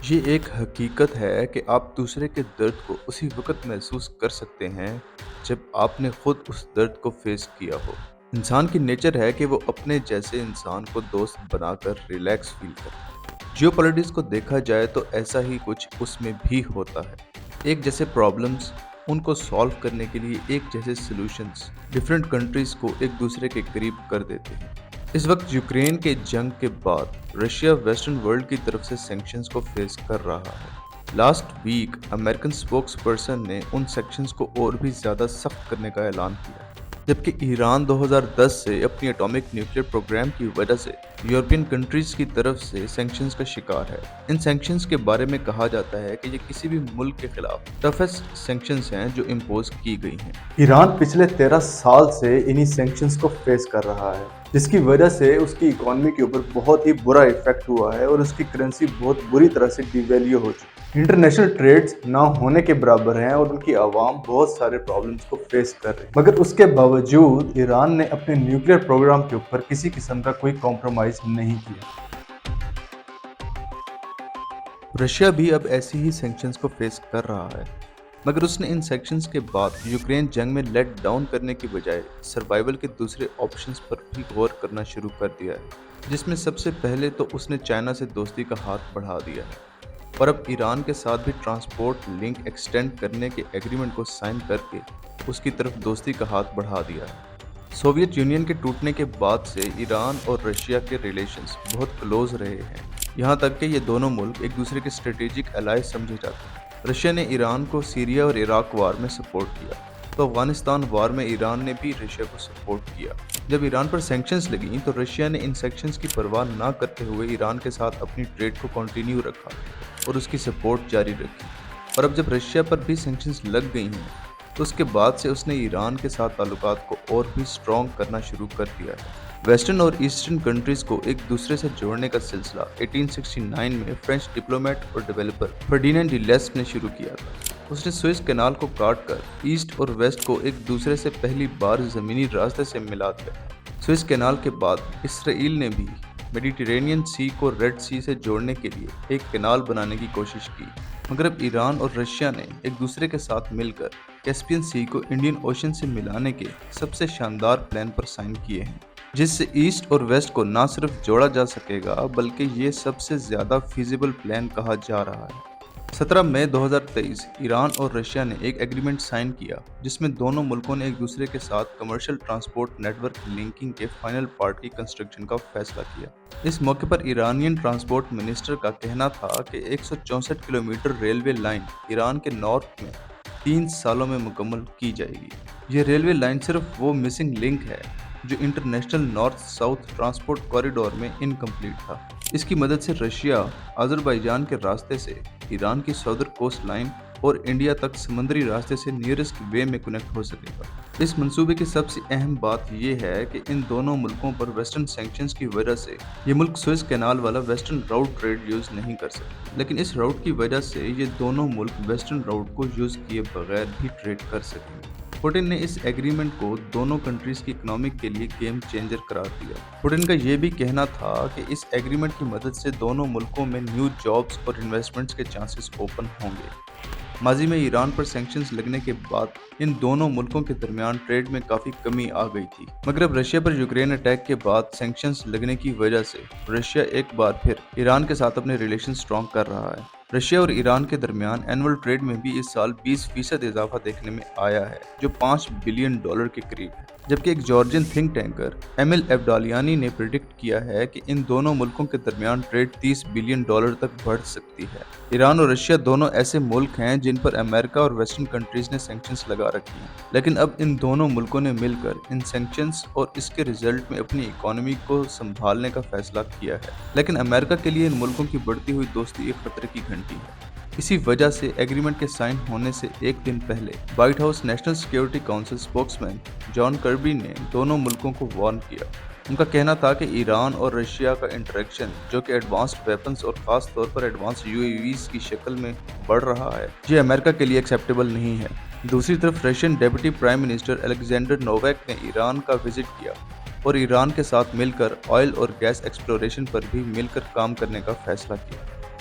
یہ ایک حقیقت ہے کہ آپ دوسرے کے درد کو اسی وقت محسوس کر سکتے ہیں جب آپ نے خود اس درد کو فیس کیا ہو۔ انسان کی نیچر ہے کہ وہ اپنے جیسے انسان کو دوست بنا کر ریلیکس فیل کرے۔ جیو پولیٹکس کو دیکھا جائے تو ایسا ہی کچھ اس میں بھی ہوتا ہے۔ ایک جیسے پرابلمز، ان کو سالو کرنے کے لیے ایک جیسے سلوشنز ڈیفرنٹ کنٹریز کو ایک دوسرے کے قریب کر دیتے ہیں۔ اس وقت یوکرین کے جنگ کے بعد رشیا ویسٹرن ورلڈ کی طرف سے سینکشنز کو فیس کر رہا ہے۔ Last week American spokesperson نے ان سینکشنز کو اور بھی زیادہ سخت کرنے کا اعلان کیا، جبکہ ایران 2010 سے اپنی اٹامک نیوکلیئر پروگرام کی وجہ سے یورپین کنٹریز کی طرف سے سینکشنز کا شکار ہے۔ ان سینکشنز کے بارے میں کہا جاتا ہے کہ یہ کسی بھی ملک کے خلاف ٹفسٹ سینکشنز ہیں جو امپوز کی گئی ہیں۔ ایران پچھلے 13 سال سے انہی سینکشنز کو فیس کر رہا ہے، جس کی وجہ سے اس کی اکانومی کے اوپر بہت ہی برا ایفیکٹ ہوا ہے اور اس کی کرنسی بہت بری طرح سے ڈی ویلیو ہو چکی ہے۔ انٹرنیشنل ٹریڈز نہ ہونے کے برابر ہیں اور ان کی عوام بہت سارے پرابلمز کو فیس کر رہی ہے، مگر اس کے باوجود ایران نے اپنے نیوکلیئر پروگرام کے اوپر کسی قسم کا کوئی کمپرومائز نہیں کیا۔ رشیا بھی اب ایسی ہی سینکشنز کو فیس کر رہا ہے، مگر اس نے ان سینکشنز کے بعد یوکرین جنگ میں لیٹ ڈاؤن کرنے کی بجائے سروائیول کے دوسرے آپشنز پر بھی غور کرنا شروع کر دیا ہے، جس میں سب سے پہلے تو اس نے چائنا سے دوستی کا ہاتھ بڑھا دیا ہے اور اب ایران کے ساتھ بھی ٹرانسپورٹ لنک ایکسٹینڈ کرنے کے ایگریمنٹ کو سائن کر کے اس کی طرف دوستی کا ہاتھ بڑھا دیا ہے۔ سوویت یونین کے ٹوٹنے کے بعد سے ایران اور رشیا کے ریلیشنز بہت کلوز رہے ہیں، یہاں تک کہ یہ دونوں ملک ایک دوسرے کے اسٹریٹجک الائے سمجھے جاتے ہیں۔ رشیا نے ایران کو سیریا اور عراق وار میں سپورٹ کیا، تو افغانستان وار میں ایران نے بھی رشیا کو سپورٹ کیا۔ جب ایران پر سینکشنز لگیں تو رشیا نے ان سینکشنز کی پرواہ نہ کرتے ہوئے ایران کے ساتھ اپنی ٹریڈ کو کنٹینیو رکھا اور اس کی سپورٹ جاری رکھی، اور اب جب رشیا پر بھی سینکشنز لگ گئی ہیں تو اس کے بعد سے اس نے ایران کے ساتھ تعلقات کو اور بھی سٹرونگ کرنا شروع کر دیا ہے۔ ویسٹرن اور ایسٹرن کنٹریز کو ایک دوسرے سے جوڑنے کا سلسلہ 1869 میں فرینچ ڈپلومیٹ اور ڈیولپر فرڈینینڈ ڈی لیسپ نے شروع کیا تھا۔ اس نے سوئس کینال کو کاٹ کر ایسٹ اور ویسٹ کو ایک دوسرے سے پہلی بار زمینی راستے سے ملا دیا تھا۔ سوئس کینال کے بعد اسرائیل نے بھی میڈیٹرینین سی کو ریڈ سی سے جوڑنے کے لیے ایک کینال بنانے کی کوشش کی، مگر اب ایران اور رشیا نے ایک دوسرے کے ساتھ مل کر کیسپین سی کو انڈین اوشن سے ملانے کے سب سے شاندار پلان پر سائن کیے ہیں، جس سے ایسٹ اور ویسٹ کو نہ صرف جوڑا جا سکے گا بلکہ یہ سب سے زیادہ فیزیبل پلان کہا جا رہا ہے۔ 17 مئی 2023 ایران اور رشیا نے ایک ایگریمنٹ سائن کیا جس میں دونوں ملکوں نے ایک دوسرے کے ساتھ commercial transport network linking کے فائنل پارٹی کنسٹرکشن کا فیصلہ کیا۔ اس موقع پر ایرانین ٹرانسپورٹ منسٹر کا کہنا تھا کہ 164 کلومیٹر ریلوے لائن ایران کے نارتھ میں 3 سالوں میں مکمل کی جائے گی۔ یہ ریلوے لائن صرف وہ مسنگ لنک ہے جو international north south transport corridor میں انکمپلیٹ تھا۔ اس کی مدد سے رشیا آذربائیجان کے راستے سے ایران کی ساؤدر کوسٹ لائن اور انڈیا تک سمندری راستے سے نیئرسٹ وے میں کنیکٹ ہو سکے گا۔ اس منصوبے کی سب سے اہم بات یہ ہے کہ ان دونوں ملکوں پر ویسٹرن سینکشنز کی وجہ سے یہ ملک سوئس کینال والا ویسٹرن راؤٹ ٹریڈ یوز نہیں کر سکتے، لیکن اس راؤٹ کی وجہ سے یہ دونوں ملک ویسٹرن راؤٹ کو یوز کیے بغیر بھی ٹریڈ کر سکیں گے۔ پوٹن نے اس ایگریمنٹ کو دونوں کنٹریز کی اکنامک کے لیے گیم چینجر قرار دیا۔ پوٹن کا یہ بھی کہنا تھا کہ اس ایگریمنٹ کی مدد سے دونوں ملکوں میں نیو جابز اور انویسٹمنٹس کے چانسز اوپن ہوں گے۔ ماضی میں ایران پر سینکشنز لگنے کے بعد ان دونوں ملکوں کے درمیان ٹریڈ میں کافی کمی آ گئی تھی، مگر اب رشیا پر یوکرین اٹیک کے بعد سینکشنز لگنے کی وجہ سے رشیا ایک بار پھر ایران کے ساتھ اپنے ریلیشن سٹرونگ کر رہا ہے۔ رشیا اور ایران کے درمیان اینول ٹریڈ میں بھی اس سال 20% اضافہ دیکھنے میں آیا ہے، جو $5 بلین کے قریب ہے، جبکہ ایک جارجین تھنک ٹینکر ایمل ایبڈالیانی نے پریڈکٹ کیا ہے کہ ان دونوں ملکوں کے درمیان ٹریڈ $30 بلین تک بڑھ سکتی ہے۔ ایران اور رشیا دونوں ایسے ملک ہیں جن پر امریکہ اور ویسٹرن کنٹریز نے سینکشنز لگا رکھی ہیں، لیکن اب ان دونوں ملکوں نے مل کر ان سینکشنز اور اس کے رزلٹ میں اپنی اکانومی کو سنبھالنے کا فیصلہ کیا ہے، لیکن امریکہ کے لیے ان ملکوں کی بڑھتی ہوئی دوستی ایک خطرے کی گھنٹی ہے۔ اسی وجہ سے ایگریمنٹ کے سائن ہونے سے ایک دن پہلے White House National Security Council spokesman John Kirby نے دونوں ملکوں کو وارن کیا۔ ان کا کہنا تھا کہ ایران اور رشیا کا انٹریکشن جو کہ ایڈوانسڈ ویپنز اور خاص طور پر ایڈوانس UAVs کی شکل میں بڑھ رہا ہے، یہ امریکہ کے لیے ایکسیپٹیبل نہیں ہے۔ دوسری طرف Russian deputy prime minister Alexander Novak نے ایران کا وزٹ کیا اور ایران کے ساتھ مل کر آئل اور گیس ایکسپلوریشن پر بھی مل کر کام کرنے کا فیصلہ کیا۔